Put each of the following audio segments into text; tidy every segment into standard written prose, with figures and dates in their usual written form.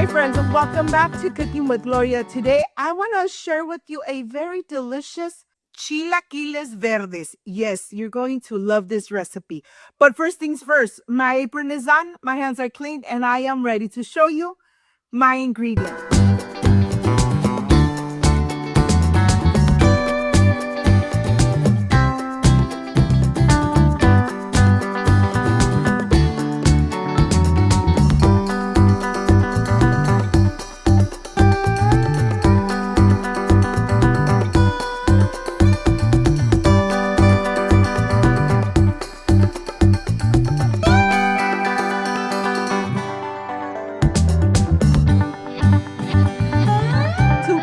friends, and welcome back to Cooking with Gloria. Today, I want to share with you a very delicious chilaquiles verdes. Yes, you're going to love this recipe. But first things first, my apron is on, my hands are clean, and I am ready to show you my ingredients.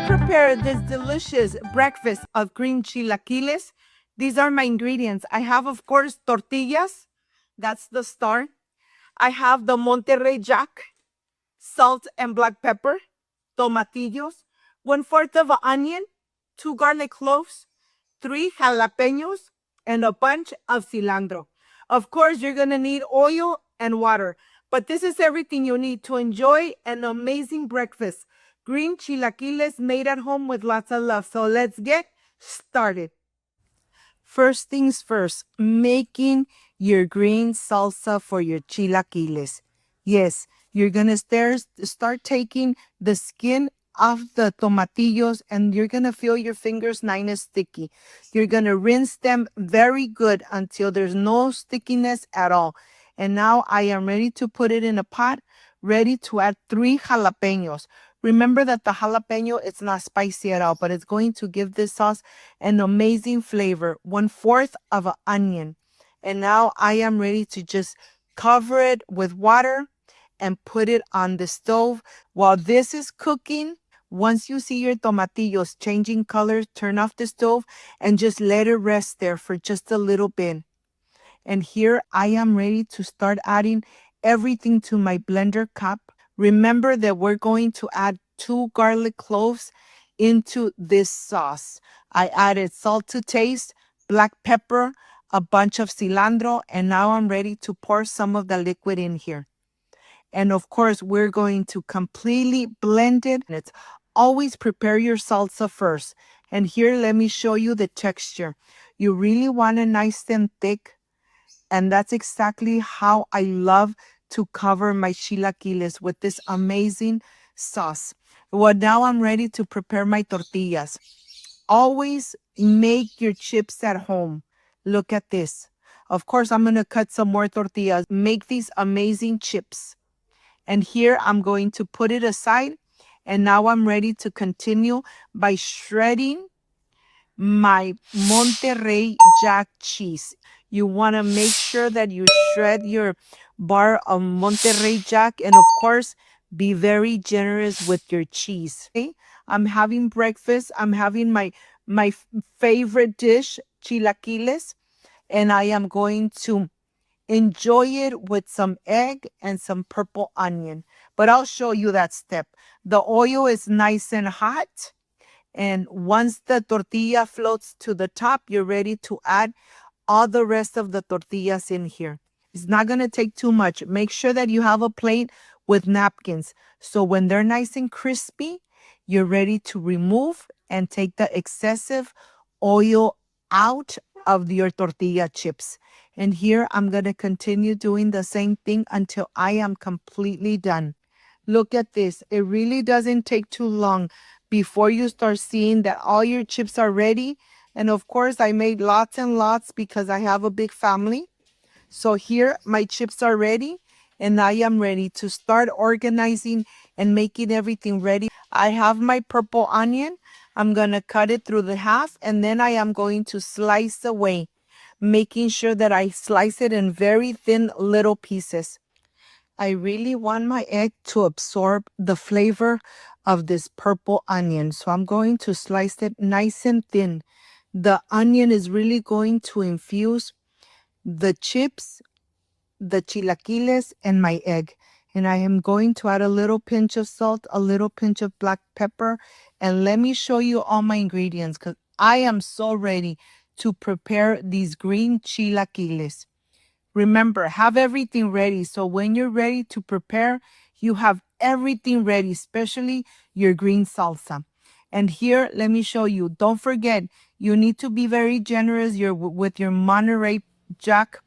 Prepare this delicious breakfast of green chilaquiles. These are my ingredients. I have, of course, tortillas. That's the star. I have the Monterrey Jack, salt and black pepper, tomatillos, 1/4 of an onion, 2 garlic cloves, 3 jalapeños, and a bunch of cilantro. Of course, you're going to need oil and water, but this is everything you need to enjoy an amazing breakfast. Green chilaquiles made at home with lots of love. So let's get started. First things first, making your green salsa for your chilaquiles. Yes, you're going to start taking the skin off the tomatillos, and you're going to feel your fingers nice and sticky. You're going to rinse them very good until there's no stickiness at all. And now I am ready to put it in a pot, ready to add 3 jalapeños. Remember that the jalapeno, it's not spicy at all, but it's going to give this sauce an amazing flavor. 1/4 of an onion. And now I am ready to just cover it with water and put it on the stove. While this is cooking, once you see your tomatillos changing colors, turn off the stove and just let it rest there for just a little bit. And here I am ready to start adding everything to my blender cup. Remember that we're going to add 2 garlic cloves into this sauce. I added salt to taste, black pepper, a bunch of cilantro, and now I'm ready to pour some of the liquid in here. And of course, we're going to completely blend it. And it's always prepare your salsa first. And here, let me show you the texture. You really want it nice and thick. And that's exactly how I love to cover my chilaquiles, with this amazing sauce. Well, now I'm ready to prepare my tortillas. Always make your chips at home. Look at this. Of course, I'm going to cut some more tortillas. Make these amazing chips. And here I'm going to put it aside. And now I'm ready to continue by shredding my Monterrey Jack cheese. You want to make sure that you shred your bar of Monterrey Jack, and of course, be very generous with your cheese. Okay? I'm having breakfast. I'm having my favorite dish, chilaquiles, and I am going to enjoy it with some egg and some purple onion. But I'll show you that step. The oil is nice and hot. And once the tortilla floats to the top, you're ready to add all the rest of the tortillas in here. It's not going to take too much. Make sure that you have a plate with napkins. So when they're nice and crispy, you're ready to remove and take the excessive oil out of your tortilla chips. And here I'm going to continue doing the same thing until I am completely done. Look at this. It really doesn't take too long before you start seeing that all your chips are ready. And of course, I made lots and lots because I have a big family. So here my chips are ready, and I am ready to start organizing and making everything ready. I have my purple onion. I'm going to cut it through the half, and then I am going to slice away, making sure that I slice it in very thin little pieces. I really want my egg to absorb the flavor of this purple onion. So I'm going to slice it nice and thin. The onion is really going to infuse the chips, the chilaquiles, and my egg. And I am going to add a little pinch of salt, a little pinch of black pepper. And let me show you all my ingredients, because I am so ready to prepare these green chilaquiles. Remember, have everything ready. So when you're ready to prepare, you have everything ready, especially your green salsa. And here, let me show you. Don't forget, you need to be very generous with your Monterey Jack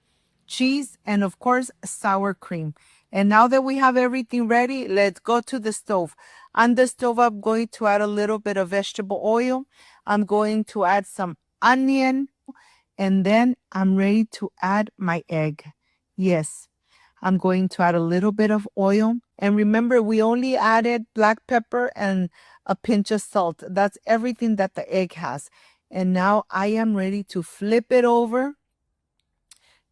cheese, and of course, sour cream. And now that we have everything ready, let's go to the stove. On the stove, I'm going to add a little bit of vegetable oil. I'm going to add some onion, and then I'm ready to add my egg. Yes, I'm going to add a little bit of oil. And remember, we only added black pepper and a pinch of salt. That's everything that the egg has. And now I am ready to flip it over,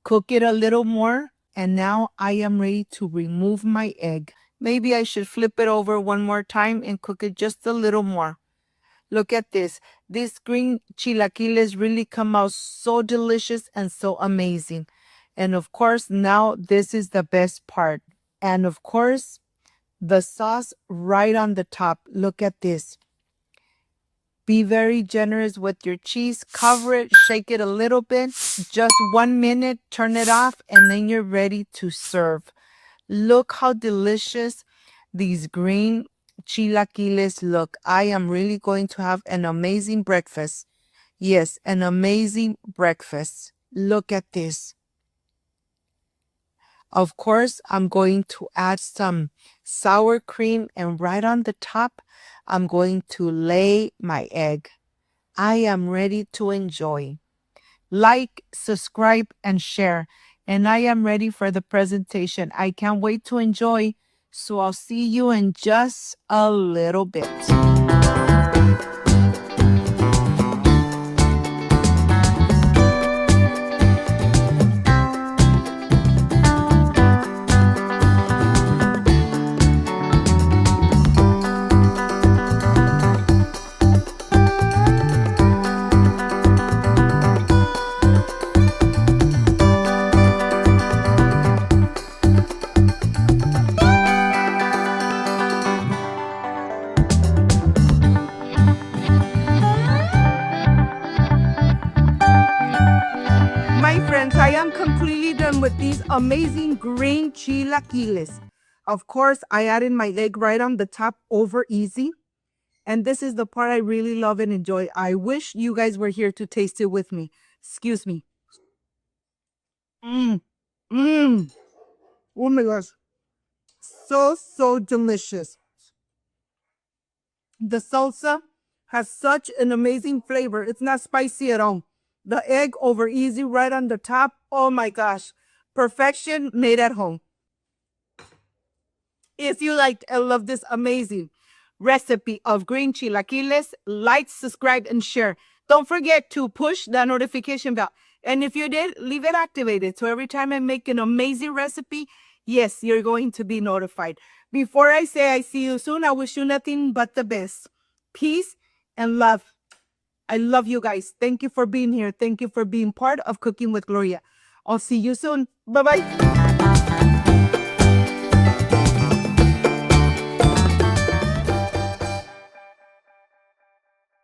cook it a little more, and now I am ready to remove my egg. Maybe I should flip it over one more time and cook it just a little more. Look at this. These green chilaquiles really come out so delicious and so amazing. And of course, now this is the best part. And of course, the sauce right on the top. Look at this. Be very generous with your cheese. Cover it, shake it a little bit. Just 1 minute, turn it off, and then you're ready to serve. Look how delicious these green chilaquiles look. I am really going to have an amazing breakfast. Yes, an amazing breakfast. Look at this. Of course, I'm going to add some sour cream, and right on the top, I'm going to lay my egg. I am ready to enjoy. Like, subscribe, and share. And I am ready for the presentation. I can't wait to enjoy. So I'll see you in just a little bit. My friends, I am completely done with these amazing green chilaquiles. Of course, I added my egg right on the top over easy. And this is the part I really love and enjoy. I wish you guys were here to taste it with me. Excuse me. Mmm. Mmm. Oh my gosh. So delicious. The salsa has such an amazing flavor. It's not spicy at all. The egg over easy right on the top. Oh my gosh. Perfection made at home. If you liked and love this amazing recipe of green chilaquiles, like, subscribe, and share. Don't forget to push the notification bell. And if you did, leave it activated. So every time I make an amazing recipe, yes, you're going to be notified. Before I say I see you soon, I wish you nothing but the best. Peace and love. I love you guys. Thank you for being here. Thank you for being part of Cooking with Gloria. I'll see you soon. Bye-bye.